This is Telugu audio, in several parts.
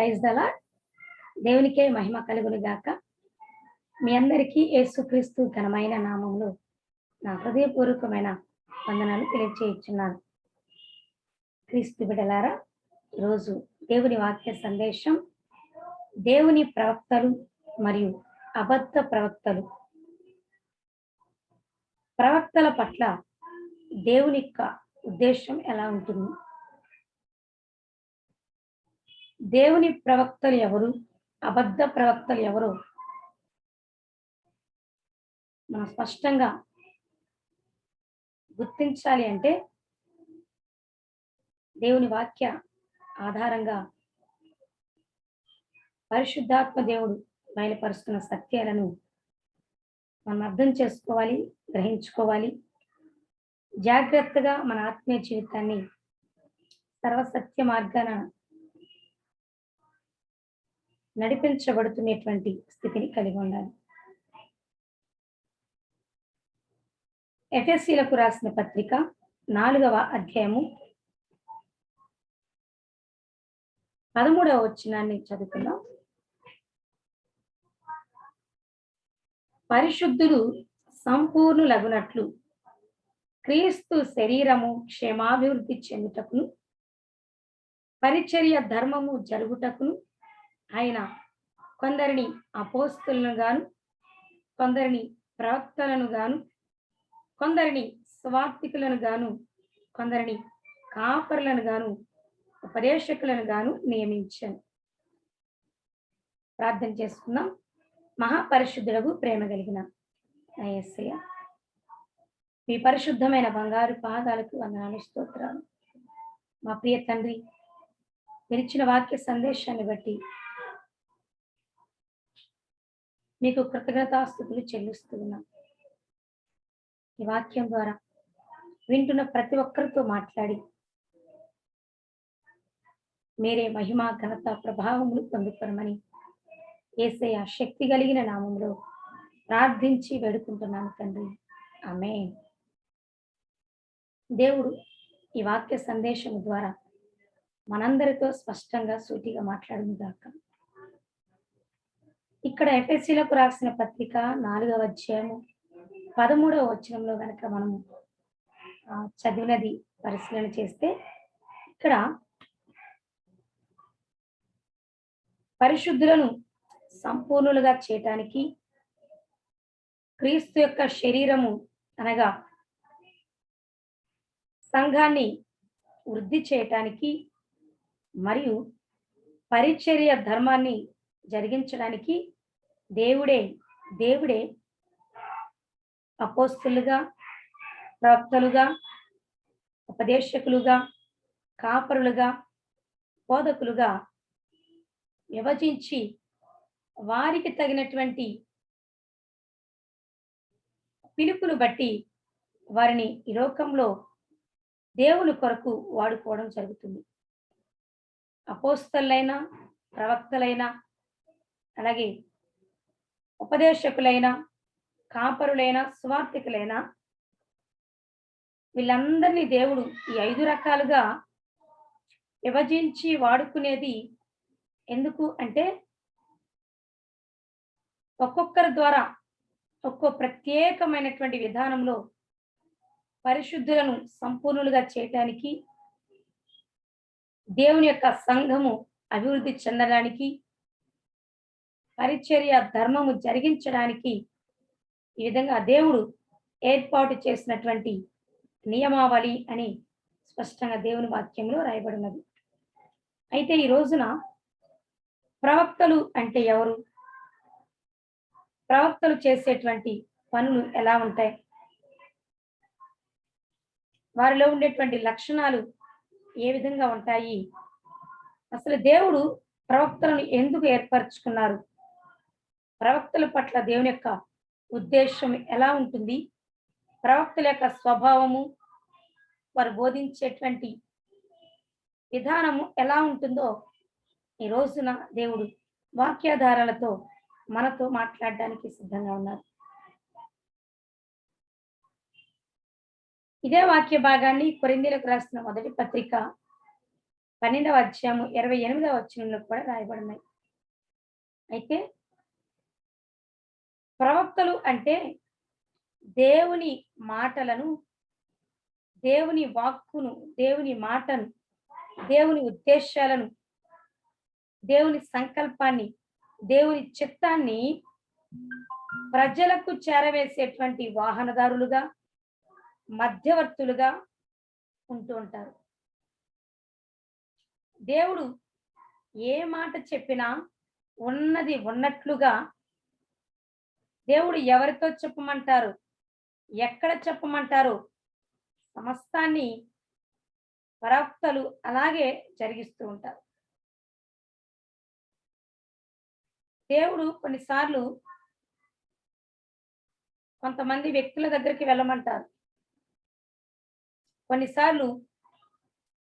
Praise the lord. దేవునికే మహిమ కలుగును గాక. మీ అందరికీ యేసుక్రీస్తు ఘనమైన నామములో నా హృదయపూర్వకమైన వందనాలు తెలియజేయుచున్నాను. క్రీస్తు బిడ్డలారా, ఈరోజు దేవుని వాక్య సందేశం దేవుని ప్రవక్తలు మరియు అబద్ధ ప్రవక్తలు. ప్రవక్తల పట్ల దేవుని యొక్క ఉద్దేశం ఎలా ఉంటుంది? దేవుని ప్రవక్తలు ఎవరు, అబద్ధ ప్రవక్తలు ఎవరు మనం స్పష్టంగా గుర్తించాలి అంటే దేవుని వాక్య ఆధారంగా పరిశుద్ధాత్మ దేవుడు బయలుపరుస్తున్న సత్యాలను మనం అర్థం చేసుకోవాలి, గ్రహించుకోవాలి. జాగ్రత్తగా మన ఆత్మీయ జీవితాన్ని సర్వసత్య మార్గాన నడిపించబడుతున్నటువంటి స్థితిని కలిగి ఉండాలి. ఎఫెసీలకు రాసిన పత్రిక 4వ అధ్యాయము 13వ వచనాన్ని చదువుకుందాం. పరిశుద్ధులు సంపూర్ణులగునట్లు క్రీస్తు శరీరము క్షేమాభివృద్ధి చెందుటకును పరిచర్య ధర్మము జరుగుటకును ఆయన కొందరిని అపోస్తలులను గాను, కొందరిని ప్రవక్తలను గాను, కొందరిని స్వార్థికులను గాను, కొందరిని కాపరులను గాను, ఉపదేశకులను గాను నియమించాను. ప్రార్థన చేసుకుందాం. మహాపరిశుద్ధులకు ప్రేమ కలిగిన యేసయ్య, మీ పరిశుద్ధమైన బంగారు పాదాలకు వందనాలు, స్తోత్రాలు. మా ప్రియ తండ్రి, మీరిచ్చిన వాక్య సందేశాన్ని బట్టి మీకు కృతజ్ఞతాస్తుతులు చెల్లిస్తూ ఉన్నాం. ఈ వాక్యం ద్వారా వింటున్న ప్రతి ఒక్కరితో మాట్లాడి మీరే మహిమ ఘనత ప్రభావములు పొందుకోరమని యేసయ్య శక్తి కలిగిన నామములో ప్రార్థించి వేడుకుంటున్నాను తండ్రి, ఆమేన్. దేవుడు ఈ వాక్య సందేశం ద్వారా మనందరితో స్పష్టంగా సూటిగా మాట్లాడును గాక. ఇక్కడ ఎఫెసీలకు రాసిన పత్రిక 4వ అధ్యాయము 13వ వచనంలో గనక మనము చదివినది పరిశీలన చేస్తే, ఇక్కడ పరిశుద్ధులను సంపూర్ణులుగా చేయటానికి క్రీస్తు యొక్క శరీరము అనగా సంఘాన్ని వృద్ధి చేయటానికి మరియు పరిచర్య ధర్మాన్ని జరిగించడానికి దేవుడే అపోస్తలుగా, ప్రవక్తలుగా, ఉపదేశకులుగా, కాపరులుగా, బోధకులుగా విభజించి వారికి తగినటువంటి పిలుపును బట్టి వారిని ఈ లోకంలో దేవుని కొరకు వాడుకోవడం జరుగుతుంది. అపోస్తలులైనా, ప్రవక్తలైనా, అలాగే ఉపదేశకులైన, కాపరులైన, స్వార్థికులైన వీళ్ళందరినీ దేవుడు ఈ 5 రకాలుగా విభజించి వాడుకునేది ఎందుకు అంటే, ఒక్కొక్కరి ద్వారా ఒక్కో ప్రత్యేకమైనటువంటి విధానంలో పరిశుద్ధులను సంపూర్ణులుగా చేయటానికి, దేవుని యొక్క సంఘము అభివృద్ధి చెందడానికి, పరిచర్య ధర్మము జరిగించడానికి ఈ విధంగా దేవుడు ఏర్పాటు చేసినటువంటి నియమావళి అని స్పష్టంగా దేవుని వాక్యంలో రాయబడినది. అయితే ఈ రోజున ప్రవక్తలు అంటే ఎవరు? ప్రవక్తలు చేసేటువంటి పనులు ఎలా ఉంటాయి? వారిలో ఉండేటువంటి లక్షణాలు ఏ విధంగా ఉంటాయి? అసలు దేవుడు ప్రవక్తలను ఎందుకు ఏర్పరచుకున్నారు? ప్రవక్తల పట్ల దేవుని యొక్క ఉద్దేశం ఎలా ఉంటుంది? ప్రవక్తల యొక్క స్వభావము, వారు బోధించేటువంటి విధానము ఎలా ఉంటుందో ఈ రోజున దేవుడు వాక్యాధారాలతో మనతో మాట్లాడడానికి సిద్ధంగా ఉన్నారు. ఇదే వాక్య భాగాన్ని కొరింథీయులకు రాసిన మొదటి పత్రిక 12వ అధ్యాయము 28వ వచనంలో కూడా రాయబడినాయి. అయితే ప్రవక్తలు అంటే దేవుని మాటలను, దేవుని వాక్కును, దేవుని మాటను, దేవుని ఉద్దేశాలను, దేవుని సంకల్పాన్ని, దేవుని చిత్తాన్ని ప్రజలకు చేరవేసేటువంటి వాహనదారులుగా, మధ్యవర్తులుగా ఉంటూ ఉంటారు. దేవుడు ఏ మాట చెప్పినా ఉన్నది ఉన్నట్లుగా దేవుడు ఎవరితో చెప్పమంటారు, ఎక్కడ చెప్పమంటారు, సమస్తాన్ని ప్రవక్తలు అలాగే జరిగిస్తూ ఉంటారు. దేవుడు కొన్నిసార్లు కొంతమంది వ్యక్తుల దగ్గరికి వెళ్ళమంటారు. కొన్నిసార్లు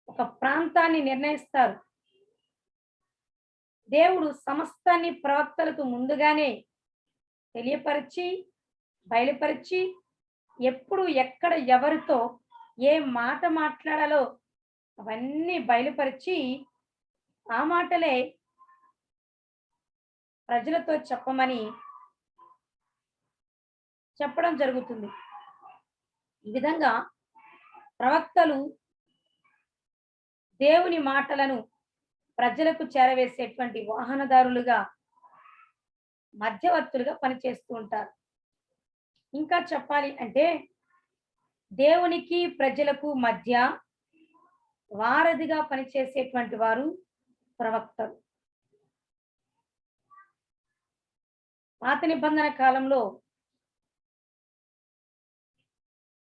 ఒక ప్రాంతాన్ని నిర్ణయిస్తారు. దేవుడు సమస్తాన్ని ప్రవక్తలకు ముందుగానే తెలియపరిచి, బయలుపరిచి, ఎప్పుడు ఎక్కడ ఎవరితో ఏ మాట మాట్లాడాలో అవన్నీ బయలుపరిచి, ఆ మాటలే ప్రజలతో చెప్పమని చెప్పడం జరుగుతుంది. ఈ విధంగా ప్రవక్తలు దేవుని మాటలను ప్రజలకు చేరవేసేటువంటి వాహనదారులుగా, మధ్యవర్తులుగా పనిచేస్తూ ఉంటారు. ఇంకా చెప్పాలి అంటే దేవునికి ప్రజలకు మధ్య వారధిగా పనిచేసేటువంటి వారు ప్రవక్తలు. పాత నిబంధన కాలంలో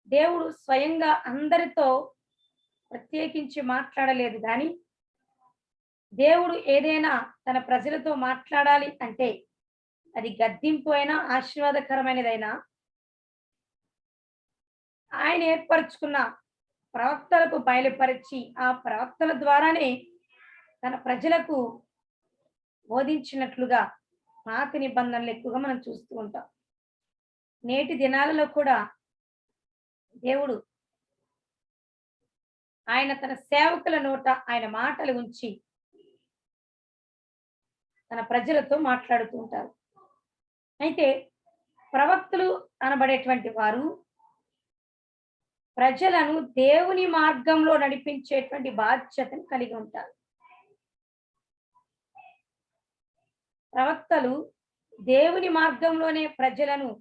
దేవుడు స్వయంగా అందరితో ప్రత్యేకించి మాట్లాడలేదు, కానీ దేవుడు ఏదైనా తన ప్రజలతో మాట్లాడాలి అంటే అది గద్దింపు అయినా, ఆశీర్వాదకరమైనదైనా ఆయన ఏర్పరచుకున్న ప్రవక్తలకు బయలుపరిచి, ఆ ప్రవక్తల ద్వారానే తన ప్రజలకు బోధించినట్లుగా పాత నిబంధనలు ఎక్కువగా మనం చూస్తూ ఉంటాం. నేటి దినాలలో కూడా దేవుడు ఆయన తన సేవకుల నోట ఆయన మాటలు ఉంచి తన ప్రజలతో మాట్లాడుతూ ఉంటారు. అయితే ప్రవక్తలు అనబడేటువంటి వారు ప్రజలను దేవుని మార్గంలో నడిపించేటువంటి బాధ్యతను కలిగి ఉంటారు. ప్రవక్తలు దేవుని మార్గంలోనే ప్రజలను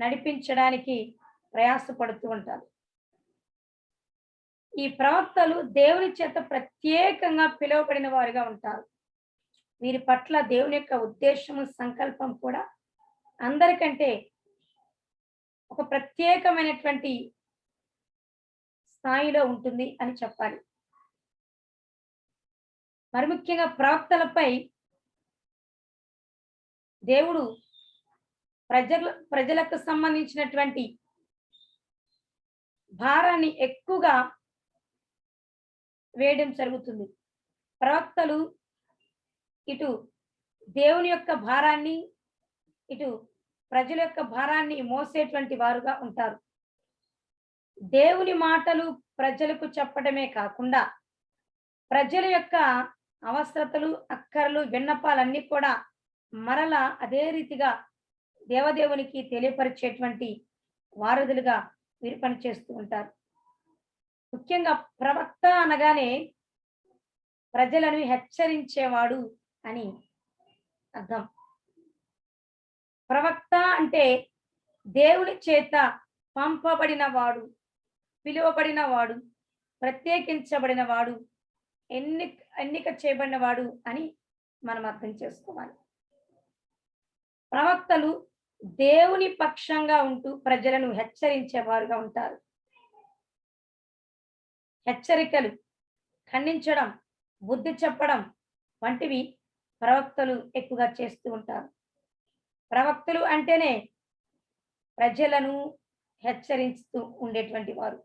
నడిపించడానికి ప్రయాసపడుతూ ఉంటారు. ఈ ప్రవక్తలు దేవుని చేత ప్రత్యేకంగా పిలువబడిన వారుగా ఉంటారు. వీరి పట్ల దేవుని యొక్క ఉద్దేశము, సంకల్పం కూడా అందరికంటే ఒక ప్రత్యేకమైనటువంటి స్థాయిలో ఉంటుంది అని చెప్పాలి. మరి ముఖ్యంగా ప్రవక్తలపై దేవుడు ప్రజలకు సంబంధించినటువంటి భారాన్ని ఎక్కువగా వేయడం జరుగుతుంది. ప్రవక్తలు ఇటు దేవుని యొక్క భారాన్ని, ఇటు ప్రజల యొక్క భారాన్ని మోసేటువంటి వారుగా ఉంటారు. దేవుని మాటలు ప్రజలకు చెప్పడమే కాకుండా ప్రజల యొక్క అవసరతలు, అక్కరలు, విన్నపాలన్నీ కూడా మరలా అదే రీతిగా దేవదేవునికి తెలియపరిచేటువంటి వారధులుగా వీరు పనిచేస్తూ ఉంటారు. ముఖ్యంగా ప్రవక్త అనగానే ప్రజలను హెచ్చరించేవాడు అని అర్థం. ప్రవక్త అంటే దేవుని చేత పంపబడిన వాడు, పిలువబడిన వాడు, ప్రత్యేకించబడిన వాడు, ఎన్నిక చేయబడిన వాడు అని మనం అర్థం చేసుకోవాలి. ప్రవక్తలు దేవుని పక్షంగా ఉంటూ ప్రజలను హెచ్చరించేవారుగా ఉంటారు. హెచ్చరికలు, ఖండించడం, బుద్ధి చెప్పడం వంటివి ప్రవక్తలు ఎక్కువగా చేస్తూ ఉంటారు. ప్రవక్తలు అంటేనే ప్రజలను హెచ్చరిస్తూ ఉండేటువంటి వారు.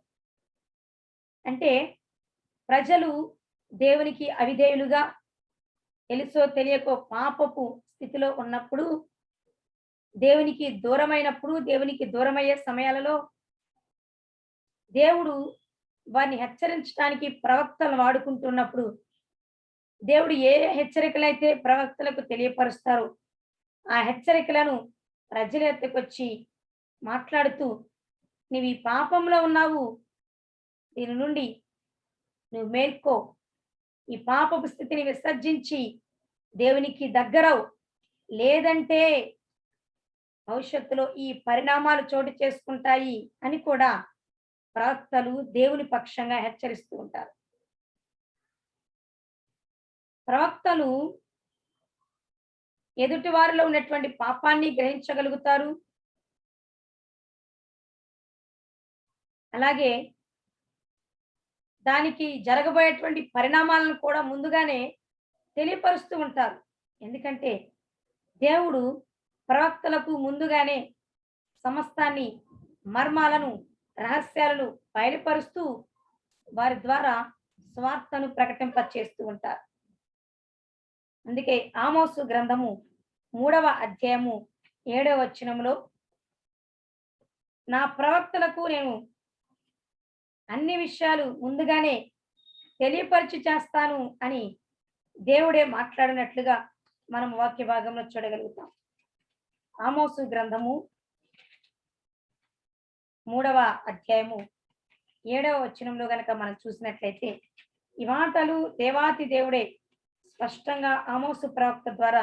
అంటే ప్రజలు దేవునికి అవిధేయులుగా, తెలుసో తెలియకో పాపపు స్థితిలో ఉన్నప్పుడు, దేవునికి దూరమైనప్పుడు, దేవునికి దూరమయ్యే సమయాలలో దేవుడు వారిని హెచ్చరించడానికి ప్రవక్తలను వాడుకుంటున్నప్పుడు దేవుడు ఏ హెచ్చరికలైతే ప్రవక్తలకు తెలియపరుస్తారో ఆ హెచ్చరికలను ప్రజల ఎత్తుకొచ్చి మాట్లాడుతూ నీవు ఈ పాపంలో ఉన్నావు, దీని నుండి నువ్వు మేల్కో, ఈ పాపపు స్థితిని విసర్జించి దేవునికి దగ్గరవు, లేదంటే భవిష్యత్తులో ఈ పరిణామాలు చోటు చేసుకుంటాయి అని కూడా ప్రవక్తలు దేవుని పక్షంగా హెచ్చరిస్తూ ఉంటారు. ప్రవక్తలు ఎదుటి వారిలో ఉన్నటువంటి పాపాన్ని గ్రహించగలుగుతారు. అలాగే దానికి జరగబోయేటువంటి పరిణామాలను కూడా ముందుగానే తెలియపరుస్తూ ఉంటారు. ఎందుకంటే దేవుడు ప్రవక్తలకు ముందుగానే సమస్తాన్ని, మర్మాలను, రహస్యాలను బయలుపరుస్తూ వారి ద్వారా స్వార్థను ప్రకటింపచేస్తూ ఉంటారు. అందుకే ఆమోసు గ్రంథము 3వ అధ్యాయము 7వ వచనంలో నా ప్రవక్తలకు నేను అన్ని విషయాలు ముందుగానే తెలియపరిచి చేస్తాను అని దేవుడే మాట్లాడినట్లుగా మనం వాక్య భాగంలో చూడగలుగుతాం. ఆమోసు గ్రంథము 3వ అధ్యాయము 7వ వచనంలో గనక మనం చూసినట్లయితే ఈ మాటలు దేవాతి దేవుడే స్పష్టంగా ఆమోసు ప్రవక్త ద్వారా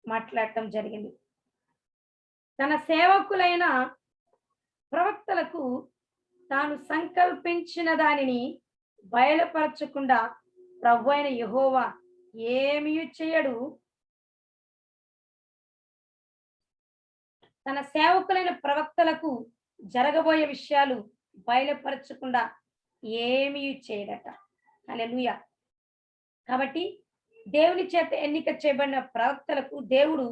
మాట్లాడటం జరిగింది. తన సేవకులైన ప్రవక్తలకు తాను సంకల్పించిన దానిని బయలుపరచకుండా ప్రభువైన యెహోవా ఏమీ చేయడు. తన సేవకులైన ప్రవక్తలకు జరగబోయే విషయాలు బయలుపరచకుండా ఏమీ చేయడట. హల్లెలూయా. కాబట్టి దేవుని చేత ఎన్నిక చేయబడిన ప్రవక్తలకు దేవుడు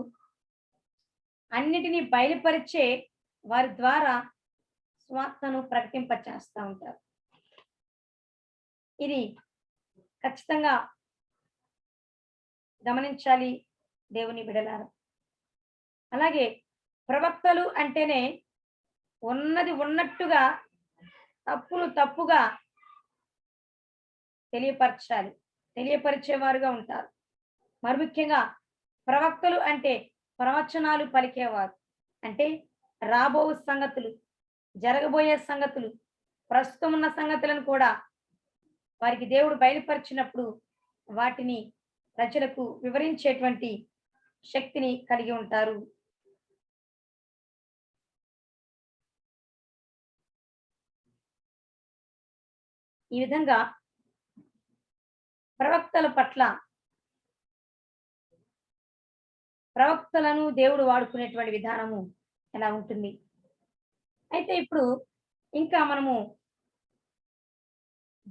అన్నిటినీ బయలుపరిచే వారి ద్వారా స్వార్థను ప్రకటింపచేస్తూ ఉంటారు. ఇది ఖచ్చితంగా గమనించాలి దేవుని బిడలారా. అలాగే ప్రవక్తలు అంటేనే ఉన్నది ఉన్నట్టుగా, తప్పులు తప్పుగా తెలియపరచాలి, తెలియపరిచేవారుగా ఉంటారు. మరి ముఖ్యంగా ప్రవక్తలు అంటే ప్రవచనాలు పలికేవారు. అంటే రాబో సంగతులు, జరగబోయే సంగతులు, ప్రస్తుతం ఉన్న సంగతులను కూడా వారికి దేవుడు బయలుపరిచినప్పుడు వాటిని ప్రజలకు వివరించేటువంటి శక్తిని కలిగి ఉంటారు. ఈ విధంగా ప్రవక్తల పట్ల, ప్రవక్తలను దేవుడు వాడుకునేటువంటి విధానము ఎలా ఉంటుంది? అయితే ఇప్పుడు ఇంకా మనము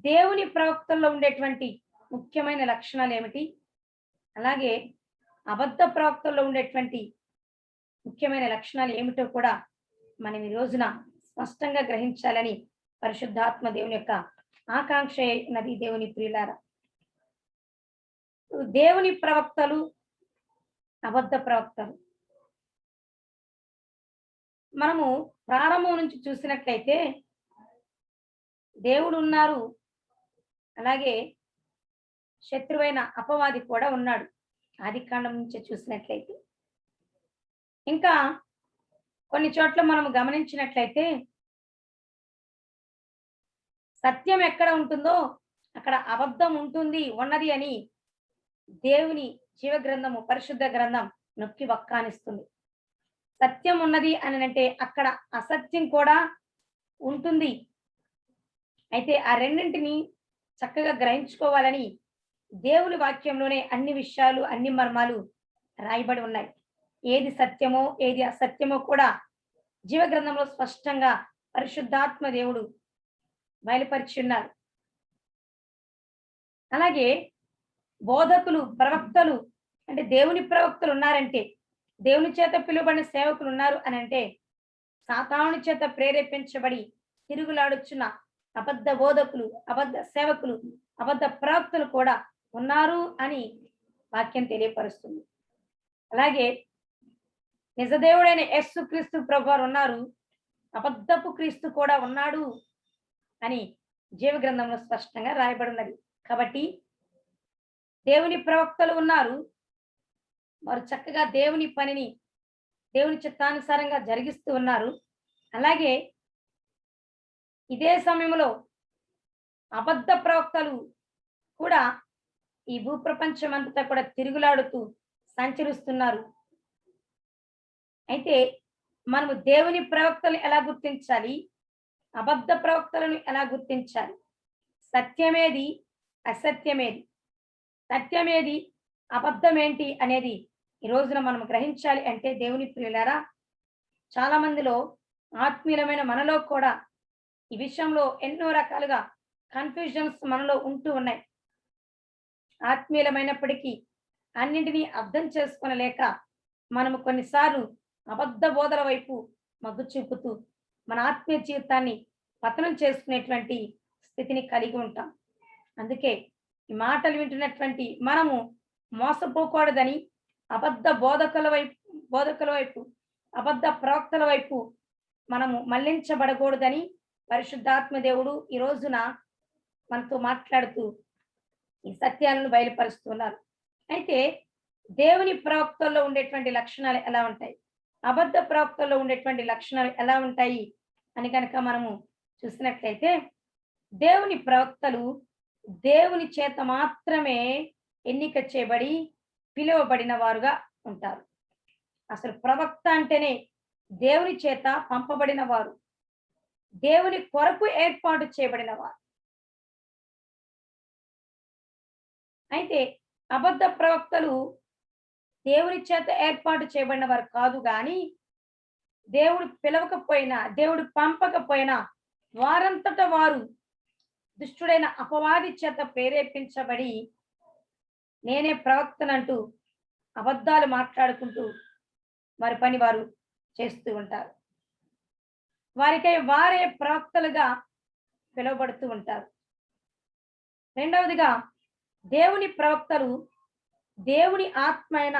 దేవుని ప్రవక్తల్లో ఉండేటువంటి ముఖ్యమైన లక్షణాలు ఏమిటి? అలాగే అబద్ధ ప్రవక్తల్లో ఉండేటువంటి ముఖ్యమైన లక్షణాలు ఏమిటో కూడా మనం ఈ రోజున స్పష్టంగా గ్రహించాలని పరిశుద్ధాత్మ దేవుని యొక్క ఆకాంక్ష ఉన్నది. దేవుని ప్రియులారా, దేవుని ప్రవక్తలు, అబద్ధ ప్రవక్తలు మనము ప్రారంభం నుంచి చూసినట్లయితే దేవుడు ఉన్నారు, అలాగే శత్రువైన అపవాది కూడా ఉన్నాడు. ఆదికాండం నుంచి చూసినట్లయితే ఇంకా కొన్ని చోట్ల మనం గమనించినట్లయితే సత్యం ఎక్కడ ఉంటుందో అక్కడ అబద్ధం ఉంటుంది, ఉన్నది అని దేవుని జీవ గ్రంథము, పరిశుద్ధ గ్రంథం నొక్కి వక్కానిస్తుంది. సత్యం ఉన్నది అని అంటే అక్కడ అసత్యం కూడా ఉంటుంది. అయితే ఆ రెండింటిని చక్కగా గ్రహించుకోవాలని దేవుని వాక్యంలోనే అన్ని విషయాలు, అన్ని మర్మాలు రాయబడి ఉన్నాయి. ఏది సత్యమో ఏది అసత్యమో కూడా జీవ గ్రంథంలో స్పష్టంగా పరిశుద్ధాత్మ దేవుడు బయలుపరిచి ఉన్నారు. అలాగే బోధకులు, ప్రవక్తలు అంటే దేవుని ప్రవక్తలు ఉన్నారంటే, దేవుని చేత పిలువబడిన సేవకులు ఉన్నారు అని అంటే సాతాను చేత ప్రేరేపించబడి తిరుగులాడుచున్న అబద్ధ బోధకులు, అబద్ధ సేవకులు, అబద్ధ ప్రవక్తలు కూడా ఉన్నారు అని వాక్యం తెలియపరుస్తుంది. అలాగే నిజదేవుడైన యేసు క్రీస్తు ప్రభువారు ఉన్నారు, అబద్ధపు క్రీస్తు కూడా ఉన్నాడు అని జీవ గ్రంథంలో స్పష్టంగా రాయబడి ఉన్నది. కాబట్టి దేవుని ప్రవక్తలు ఉన్నారు. వారు చక్కగా దేవుని పనిని దేవుని చిత్తానుసారంగా జరిగిస్తూ ఉన్నారు. అలాగే ఇదే సమయంలో అబద్ధ ప్రవక్తలు కూడా ఈ భూప్రపంచమంతటా కూడా తిరుగులాడుతూ సంచరిస్తున్నారు. అయితే మనము దేవుని ప్రవక్తలు ఎలా గుర్తించాలి? అబద్ధ ప్రవక్తలను ఎలా గుర్తించాలి? సత్యమేది? అసత్యమేది? సత్యమేది? అబద్ధమేంటి అనేది ఈ రోజున మనం గ్రహించాలి అంటే దేవుని ప్రియులారా, చాలా మందిలో ఆత్మీయులమైన మనలో కూడా ఈ విషయంలో ఎన్నో రకాలుగా కన్‌ఫ్యూజన్స్ మనలో ఉంటూ ఉన్నాయి. ఆత్మీయులమైనప్పటికీ అన్నింటినీ అర్థం చేసుకోనలేక మనము కొన్నిసార్లు అబద్ధ బోధల వైపు మొగ్గు చూపుతూ మన ఆత్మీయ జీవితాన్ని పతనం చేసుకునేటువంటి స్థితిని కలిగి ఉంటాం. అందుకే ఈ మాటలు వింటున్నటువంటి మనము మోసపోకూడదని అబద్ధ బోధకుల వైపు అబద్ధ ప్రవక్తల వైపు మనము మళ్లించబడకూడదని పరిశుద్ధాత్మ దేవుడు ఈ రోజున మనతో మాట్లాడుతూ ఈ సత్యాలను బయలుపరుస్తున్నారు. అయితే దేవుని ప్రవక్తల్లో ఉండేటువంటి లక్షణాలు ఎలా ఉంటాయి? అబద్ధ ప్రవక్తల్లో ఉండేటువంటి లక్షణాలు ఎలా ఉంటాయి అని కనుక మనము చూసినట్లయితే, దేవుని ప్రవక్తలు దేవుని చేత మాత్రమే ఎన్నిక చేయబడి పిలువబడిన వారుగా ఉంటారు. అసలు ప్రవక్త అంటేనే దేవుని చేత పంపబడిన వారు. దేవుని కొరకు ఏర్పాటు చేయబడిన వారు. అయితే అబద్ధ ప్రవక్తలు దేవుని చేత ఏర్పాటు చేయబడిన వారు కాదు గాని, దేవుడు పిలవకపోయినా, దేవుడు పంపకపోయినా వారంతట వారు దుష్టుడైన అపవాది చేత ప్రేరేపించబడి నేనే ప్రవక్తనంటూ అబద్ధాలు మాట్లాడుకుంటూ వారి పని వారు చేస్తూ ఉంటారు. వారికై వారే ప్రవక్తలుగా పిలువబడుతూ ఉంటారు. రెండవదిగా దేవుని ప్రవక్తలు దేవుని ఆత్మ అయిన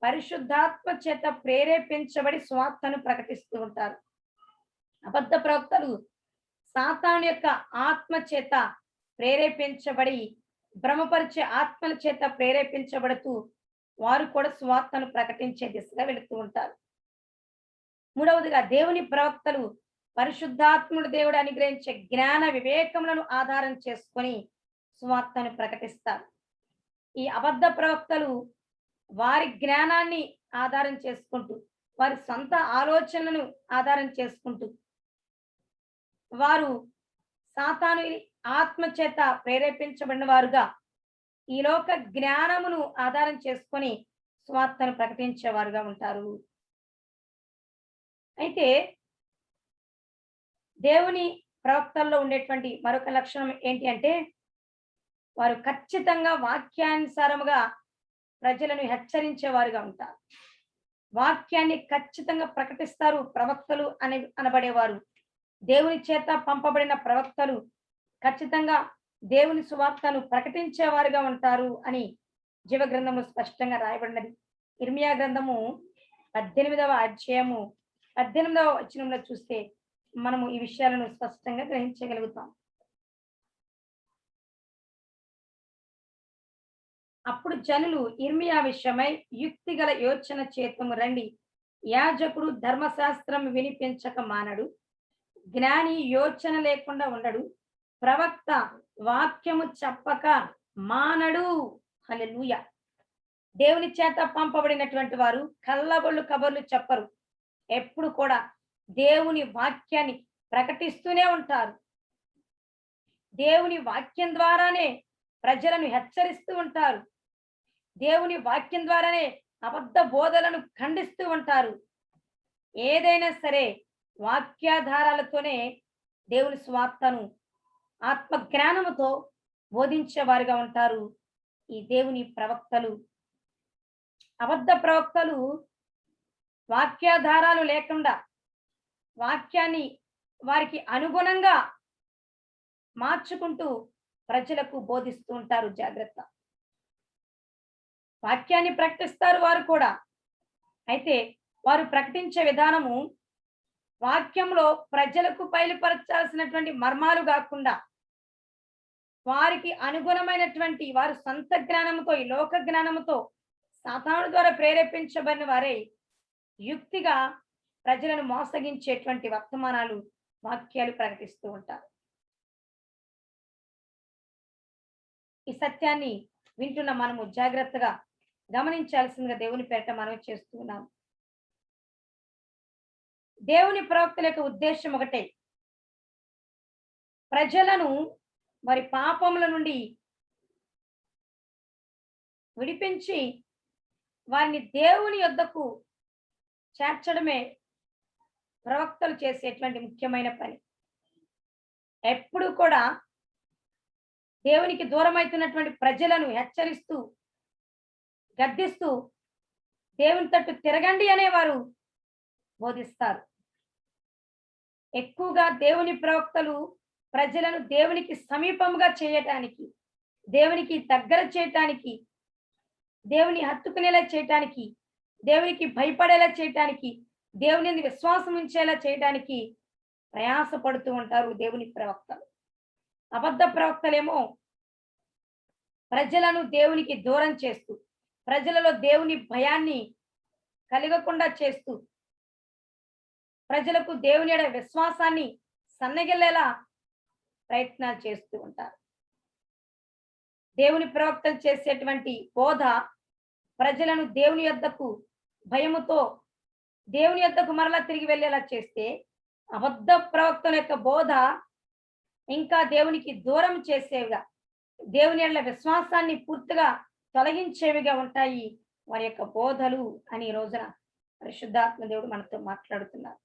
పరిశుద్ధాత్మ చేత ప్రేరేపించబడి స్వార్థను ప్రకటిస్తూ ఉంటారు. అబద్ధ ప్రవక్తలు సాతాను యొక్క ఆత్మ చేత ప్రేరేపించబడి భ్రమపరిచే ఆత్మల చేత ప్రేరేపించబడుతూ వారు కూడా స్వార్థను ప్రకటించే దిశగా వెళుతూ ఉంటారు. మూడవదిగా దేవుని ప్రవక్తలు పరిశుద్ధాత్ముడు దేవుడు అనుగ్రహించే జ్ఞాన వివేకములను ఆధారం చేసుకొని స్వార్థను ప్రకటిస్తారు. ఈ అబద్ధ ప్రవక్తలు వారి జ్ఞానాన్ని ఆధారం చేసుకుంటూ, వారి సొంత ఆలోచనలను ఆధారం చేసుకుంటూ, వారు సాతాను ఆత్మ చేత ప్రేరేపించబడిన వారుగా ఈ లోక జ్ఞానమును ఆధారం చేసుకొని స్వార్థను ప్రకటించేవారుగా ఉంటారు. అయితే దేవుని ప్రవక్తల్లో ఉండేటువంటి మరొక లక్షణం ఏంటి అంటే, వారు ఖచ్చితంగా వాక్యానుసారముగా ప్రజలను హెచ్చరించేవారుగా ఉంటారు. వాక్యాన్ని ఖచ్చితంగా ప్రకటిస్తారు ప్రవక్తలు అనబడేవారు. దేవుని చేత పంపబడిన ప్రవక్తలు ఖచ్చితంగా దేవుని సువార్తను ప్రకటించేవారుగా ఉంటారు అని జీవ గ్రంథంలో స్పష్టంగా రాయబడినది. ఇర్మియా గ్రంథము 18వ అధ్యాయము 18వ వచనంలో చూస్తే మనము ఈ విషయాలను స్పష్టంగా గ్రహించగలుగుతాం. అప్పుడు జనులు ఇర్మియా విషయమై యుక్తిగల యోచన చేతము రండి. యాజకుడు ధర్మశాస్త్రం వినిపించక మానడు, జ్ఞాని యోచన లేకుండా ఉండడు, ప్రవక్త వాక్యము చెప్పక మానడు. హల్లెలూయా. దేవుని చేత పంపబడినటువంటి వారు కల్లబొల్లు కబర్లు చెప్పరు. ఎప్పుడు కూడా దేవుని వాక్యాన్ని ప్రకటిస్తూనే ఉంటారు. దేవుని వాక్యం ద్వారానే ప్రజలను హెచ్చరిస్తూ ఉంటారు. దేవుని వాక్యం ద్వారానే అబద్ధ బోధలను ఖండిస్తూ ఉంటారు. ఏదైనా సరే వాక్యాధారాలతోనే దేవుని స్వార్థను ఆత్మ జ్ఞానముతో బోధించేవారుగా ఉంటారు ఈ దేవుని ప్రవక్తలు. అబద్ధ ప్రవక్తలు వాక్యాధారాలు లేకుండా వాక్యాన్ని వారికి అనుగుణంగా మార్చుకుంటూ ప్రజలకు బోధిస్తూ ఉంటారు. జాగ్రత్త. వాక్యాన్ని ప్రకటిస్తారు వారు కూడా. అయితే వారు ప్రకటించే విధానము వాక్యంలో ప్రజలకు బయలుపరచాల్సినటువంటి మర్మాలు కాకుండా వారికి అనుగుణమైనటువంటి వారు సొంత జ్ఞానముతో ఈ లోక జ్ఞానముతో సాతాను ద్వారా ప్రేరేపించబడిన వారే యుక్తిగా ప్రజలను మోసగించేటువంటి వర్తమానాలు వాక్యాలు ప్రకటిస్తూ ఉంటారు. ఈ సత్యాన్ని వింటున్న మనము జాగ్రత్తగా గమనించాల్సిందిగా దేవుని పేరిట మనవి చేస్తున్నాం. దేవుని ప్రవక్తల యొక్క ఉద్దేశం ఒకటే, ప్రజలను వారి పాపముల నుండి విడిపించి వారిని దేవుని యొద్దకు చేర్చడమే ప్రవక్తలు చేసేటువంటి ముఖ్యమైన పని. ఎప్పుడు కూడా దేవునికి దూరమైతున్నటువంటి ప్రజలను హెచ్చరిస్తూ గద్దిస్తూ దేవుని తట్టు తిరగండి అనేవారు బోధిస్తారు. ఎక్కువగా దేవుని ప్రవక్తలు ప్రజలను దేవునికి సమీపంగా చేయటానికి, దేవునికి దగ్గర చేయటానికి, దేవుని హత్తుకునేలా చేయటానికి, దేవునికి భయపడేలా చేయటానికి, దేవుని విశ్వాసం ఉంచేలా చేయడానికి ప్రయాసపడుతూ ఉంటారు దేవుని ప్రవక్తలు. అబద్ధ ప్రవక్తలేమో ప్రజలను దేవునికి దూరం చేస్తూ, ప్రజలలో దేవుని భయాన్ని కలగకుండా చేస్తూ, ప్రజలకు దేవుని యెడల విశ్వాసాన్ని సన్నగిల్లేలా ప్రయత్నాలు చేస్తూ ఉంటారు. దేవుని ప్రవక్తలు చేసేటువంటి బోధ ప్రజలను దేవుని యొద్దకు భయముతో దేవుని యొద్దకు మరలా తిరిగి వెళ్ళేలా చేస్తే, అబద్ధ ప్రవక్తల యొక్క బోధ ఇంకా దేవునికి దూరం చేసేవిగా, దేవుని యెడల విశ్వాసాన్ని పూర్తిగా తొలగించేవిగా ఉంటాయి వారి యొక్క బోధలు అని ఈ రోజున పరిశుద్ధాత్మ దేవుడు మనతో మాట్లాడుతున్నారు.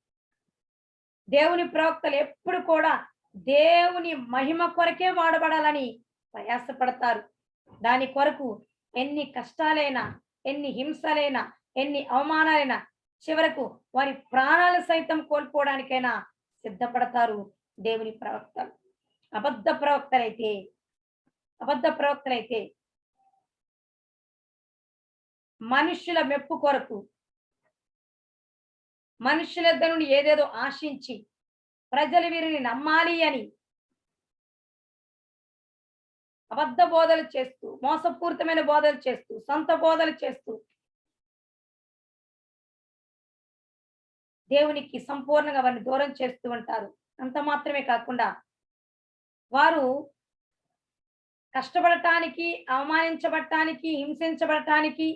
దేవుని ప్రవక్తలు ఎప్పుడు కూడా దేవుని మహిమ కొరకే వాడబడాలని ప్రయాసపడతారు. దాని కొరకు ఎన్ని కష్టాలైనా, ఎన్ని హింసలైనా, ఎన్ని అవమానాలైనా, చివరకు వారి ప్రాణాలు సైతం కోల్పోవడానికైనా సిద్ధపడతారు దేవుని ప్రవక్తలు. అబద్ధ ప్రవక్తలైతే మనుష్యుల మెప్పు కొరకు, మనుష్యుల దగ్గర నుండి ఏదేదో ఆశించి ప్రజలు వీరిని నమ్మాలి అని అబద్ధ బోధలు చేస్తూ, మోసపూరితమైన బోధలు చేస్తూ, సొంత బోధలు చేస్తూ దేవునికి సంపూర్ణంగా వారిని దూరం చేస్తూ ఉంటారు. అంత మాత్రమే కాకుండా వారు కష్టపడటానికి, అవమానించబడటానికి, హింసించబడటానికి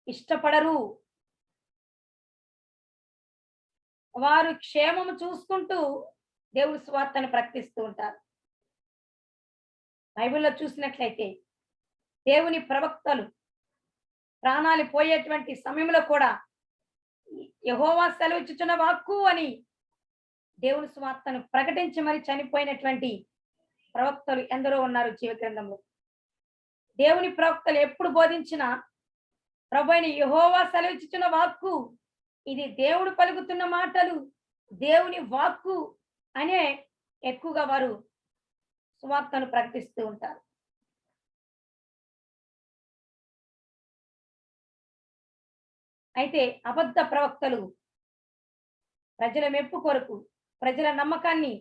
ఇష్టపడరు. వారు క్షేమము చూసుకుంటూ దేవుని సువార్తను ప్రకటిస్తూ ఉంటారు. బైబిల్లో చూసినట్లయితే దేవుని ప్రవక్తలు ప్రాణాలు పోయేటువంటి సమయంలో కూడా యెహోవా సెలవిచ్చుచున్న వాక్కు అని దేవుని సువార్తను ప్రకటించి మరి చనిపోయినటువంటి ప్రవక్తలు ఎందరో ఉన్నారు జీవగ్రంథంలో. దేవుని ప్రవక్తలు ఎప్పుడు బోధించినా ప్రభువైన యెహోవా సెలవిచ్చుచున్న వాక్కు, ఇది దేవుడు పలుకుతున్న మాటలు, దేవుని వాక్కు అనే ఎక్కువగా వారు సువార్తను ప్రకటిస్తూ ఉంటారు. అయితే అబద్ధ ప్రవక్తలు ప్రజల మెప్పు కొరకు, ప్రజల నమ్మకాన్ని,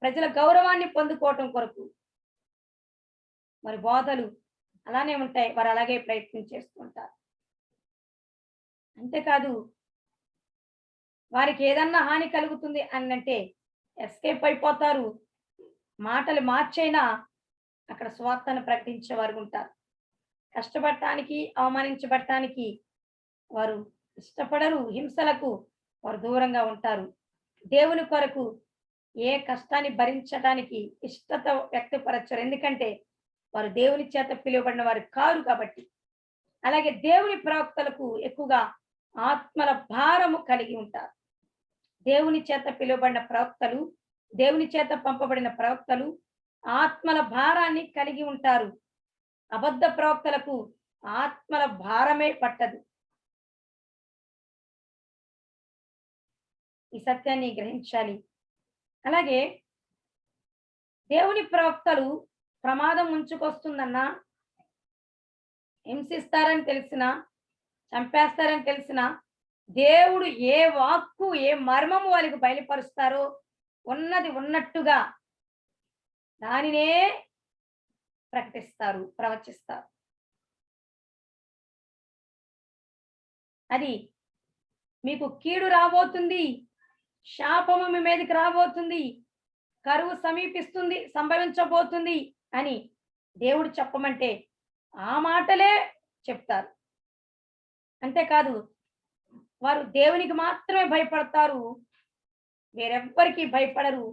ప్రజల గౌరవాన్ని పొందుకోవటం కొరకు మరి బోధలు అలానే ఉంటాయి. వారు అలాగే ప్రయత్నం చేస్తూ ఉంటారు. అంతేకాదు, వారికి ఏదన్నా హాని కలుగుతుంది అని అంటే ఎస్కేప్ అయిపోతారు. మాటలు మార్చైనా అక్కడ స్వార్థను ప్రకటించే వారు ఉంటారు. కష్టపడటానికి, అవమానించబడటానికి వారు ఇష్టపడరు. హింసలకు వారు దూరంగా ఉంటారు. దేవుని కొరకు ఏ కష్టాన్ని భరించడానికి ఇష్టత వ్యక్తపరచరు. ఎందుకంటే వారు దేవుని చేత పిలువబడిన వారు కారు కాబట్టి. అలాగే దేవుని ప్రవక్తలకు ఎక్కువగా ఆత్మల భారము కలిగి ఉంటారు. దేవుని చేత పిలువబడిన ప్రవక్తలు, దేవుని చేత పంపబడిన ప్రవక్తలు ఆత్మల భారాన్ని కలిగి ఉంటారు. అబద్ధ ప్రవక్తలకు ఆత్మల భారమే పట్టదు. ఈ సత్యాన్ని గ్రహించాలి. అలాగే దేవుని ప్రవక్తలు ప్రమాదం ముంచుకొస్తుందన్నా, హింసిస్తారని తెలిసినా, చంపేస్తారని తెలిసినా, దేవుడు ఏ వాక్కు, ఏ మర్మము వాళ్ళకి బయలుపరుస్తారో ఉన్నది ఉన్నట్టుగా దానినే ప్రకటిస్తారు, ప్రవచిస్తారు. అది మీకు కీడు రాబోతుంది, శాపము మీ మీదకి రాబోతుంది, కరువు సమీపిస్తుంది, సంభవించబోతుంది అని దేవుడు చెప్పమంటే ఆ మాటలే చెప్తారు. అంతేకాదు వారు దేవునికి మాత్రమే భయపడతారు, వేరెవ్వరికి భయపడరు.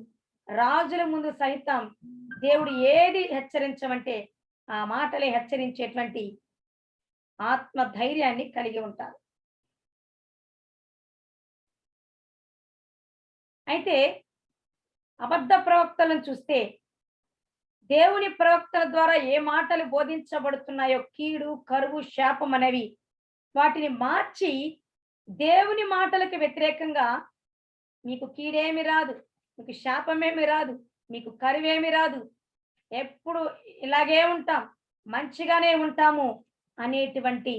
రాజుల ముందు సైతం దేవుడు ఏది హెచ్చరించమంటే ఆ మాటలే హెచ్చరించేటువంటి ఆత్మ ధైర్యాన్ని కలిగి ఉంటారు. అయితే అబద్ధ ప్రవక్తలను చూస్తే దేవుని ప్రవక్తల ద్వారా ఏ మాటలు బోధించబడుతున్నాయో కీడు, కరువు, శాపం అనేవి వాటిని మార్చి దేవుని మాటలకు వ్యతిరేకంగా మీకు కీడేమి రాదు, మీకు శాపమేమి రాదు, మీకు కరువేమి రాదు, ఎప్పుడు ఇలాగే ఉంటాం, మంచిగానే ఉంటాము అనేటువంటి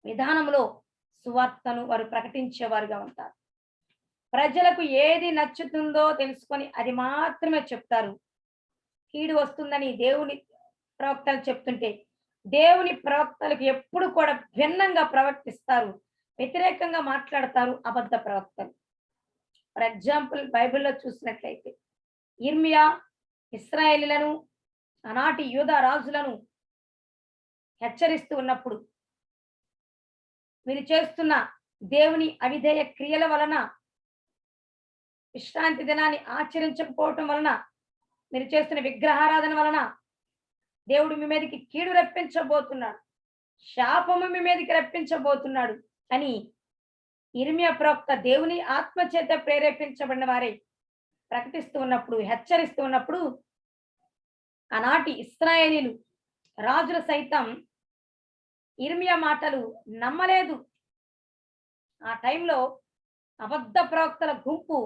విధానంలో సువార్తను వారు ప్రకటించేవారుగా ఉంటారు. ప్రజలకు ఏది నచ్చుతుందో తెలుసుకొని అది మాత్రమే చెప్తారు. కీడు వస్తుందని దేవుని ప్రవక్తలు చెప్తుంటే దేవుని ప్రవక్తలకు ఎప్పుడు కూడా భిన్నంగా ప్రవర్తిస్తారు, వ్యతిరేకంగా మాట్లాడతారు అబద్ధ ప్రవక్తలు. ఫర్ ఎగ్జాంపుల్ బైబిల్లో చూసినట్లయితే ఇర్మియా ఇశ్రాయేలీలను, ఆనాటి యూదా రాజులను హెచ్చరిస్తూ ఉన్నప్పుడు మీరు చేస్తున్న దేవుని అవిధేయ క్రియల వలన, విశ్రాంతి దినాన్ని ఆచరించకపోవటం వలన, మీరు చేస్తున్న విగ్రహారాధన వలన దేవుడు మీ మీదకి కీడు రప్పించబోతున్నాడు, శాపము మీ మీదకి రప్పించబోతున్నాడు అని ఇర్మియా ప్రవక్త దేవుని ఆత్మ చేత ప్రేరేపించబడిన వారే ప్రకటిస్తూ ఉన్నప్పుడు, హెచ్చరిస్తూ ఉన్నప్పుడు ఆనాటి ఇశ్రాయేలీలు రాజులు సైతం ఇర్మియా మాటలు నమ్మలేదు. ఆ టైంలో అబద్ధ ప్రవక్తల గుంపు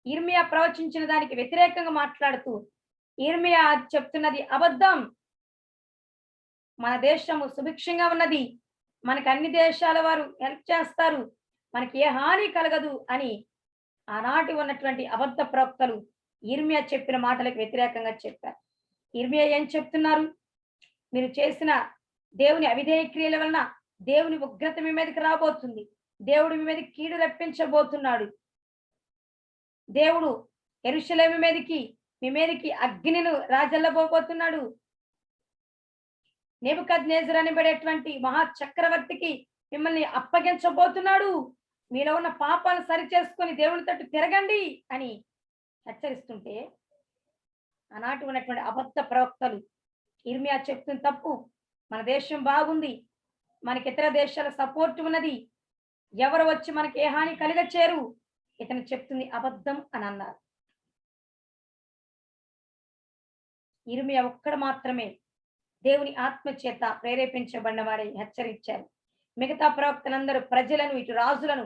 ఇర్మియా ప్రవచించిన దానికి వ్యతిరేకంగా మాట్లాడుతూ ఇర్మియా చెప్తున్నది అబద్ధం, మన దేశము సుభిక్షంగా ఉన్నది, మనకి అన్ని దేశాల వారు హెల్ప్ చేస్తారు, మనకి ఏ హాని కలగదు అని ఆనాటి ఉన్నటువంటి అబద్ధ ప్రవక్తలు ఇర్మియా చెప్పిన మాటలకు వ్యతిరేకంగా చెప్పారు. ఇర్మియా ఏం చెప్తున్నారు? మీరు చేసిన దేవుని అవిధేయ క్రియల వలన దేవుని ఉగ్రత మీ మీదకి రాబోతుంది, దేవుడు మీ మీదకి కీడు రప్పించబోతున్నాడు, దేవుడు యెరూషలేము మీ మీదకి అగ్నిను రాజల్లబోతున్నాడు, నెబుకద్నెజరు అనబడేటువంటి మహా చక్రవర్తికి మిమ్మల్ని అప్పగించబోతున్నాడు, మీలో ఉన్న పాపాలు సరిచేసుకొని దేవుని తట్టు తిరగండి అని హెచ్చరిస్తుంటే ఆనాటి ఉన్నటువంటి అబద్ధ ప్రవక్తలు ఇర్మియా చెప్తున్న తప్పు, మన దేశం బాగుంది, మనకి ఇతర దేశాల సపోర్ట్ ఉన్నది, ఎవరు వచ్చి మనకి ఏ హాని కలిగచేరు, ఇతను చెప్తుంది అబద్ధం అని అన్నారు. ఇర్మియా ఒక్కడు మాత్రమే దేవుని ఆత్మ చేత ప్రేరేపించబడిన వాడే హెచ్చరించారు. మిగతా ప్రవక్తలందరూ ప్రజలను, ఇటు రాజులను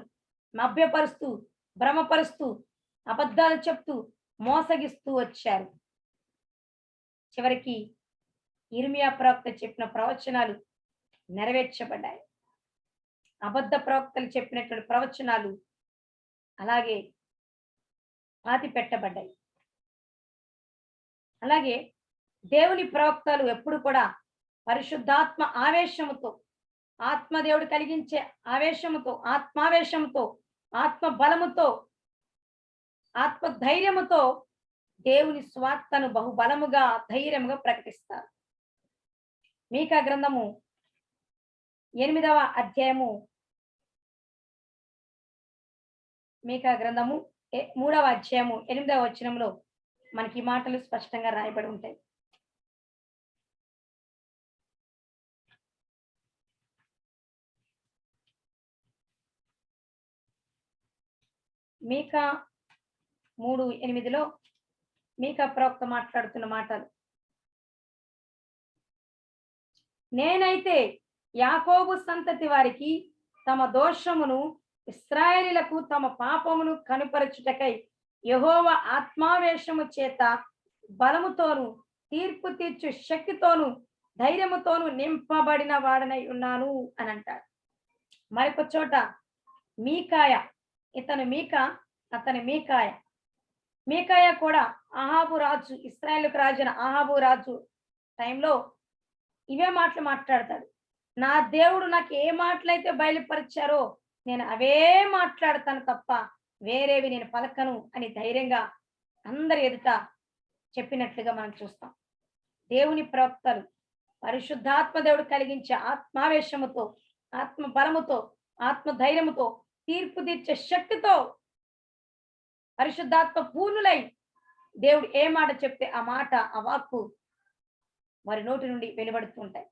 మభ్యపరుస్తూ, భ్రమపరుస్తూ, అబద్ధాలు చెప్తూ, మోసగిస్తూ వచ్చారు. చివరికి ఇర్మియా ప్రవక్త చెప్పిన ప్రవచనాలు నెరవేర్చబడ్డాయి. అబద్ధ ప్రవక్తలు చెప్పినటువంటి ప్రవచనాలు అలాగే పాతి పెట్టబడ్డాయి. అలాగే దేవుని ప్రవక్తలు ఎప్పుడు కూడా పరిశుద్ధాత్మ ఆవేశముతో, ఆత్మదేవుడు కలిగించే ఆవేశముతో, ఆత్మావేశముతో, ఆత్మ బలముతో, ఆత్మ ధైర్యముతో దేవుని స్వార్థను బహుబలముగా, ధైర్యముగా ప్రకటిస్తారు. మీకా గ్రంథము 8వ అధ్యాయము, మీకా గ్రంథము 3వ అధ్యాయము 8వ వచనంలో మనకి ఈ మాటలు స్పష్టంగా రాయబడి ఉంటాయి. మీకా 3:8లో మీకా ప్రవక్త మాట్లాడుతున్న మాటలు, నేనైతే యాకోబు సంతతి వారికి తమ దోషమును, ఇశ్రాయేలీయులకు తమ పాపమును కనుపరచుటకై యెహోవా ఆత్మావేశము చేత బలముతోను, తీర్పు తీర్చు శక్తితోను, ధైర్యముతోను నింపబడిన వాడనై ఉన్నాను అని అంటాడు. మరొక చోట మీకాయ, ఇతను మీకా, అతని మీకాయ, మీకాయ కూడా అహాబు రాజు, ఇశ్రాయేలుకు రాజైన అహాబు రాజు టైంలో ఇవే మాటలు మాట్లాడతాడు. నా దేవుడు నాకు ఏ మాటలైతే బయలుపరిచారో నేను అవే మాట్లాడతాను తప్ప వేరేవి నేను పలకను అని ధైర్యంగా అందరి ఎదుట చెప్పినట్లుగా మనం చూస్తాం. దేవుని ప్రవక్తలు పరిశుద్ధాత్మ దేవుడు కలిగించే ఆత్మావేశముతో, ఆత్మ బలముతో, ఆత్మ ధైర్యముతో, తీర్పు తీర్చే శక్తితో పరిశుద్ధాత్మ పూర్ణులై దేవుడు ఏ మాట చెప్తే ఆ మాట, ఆ వాక్కు వారి నోటి నుండి వెలువడుతూ ఉంటాయి.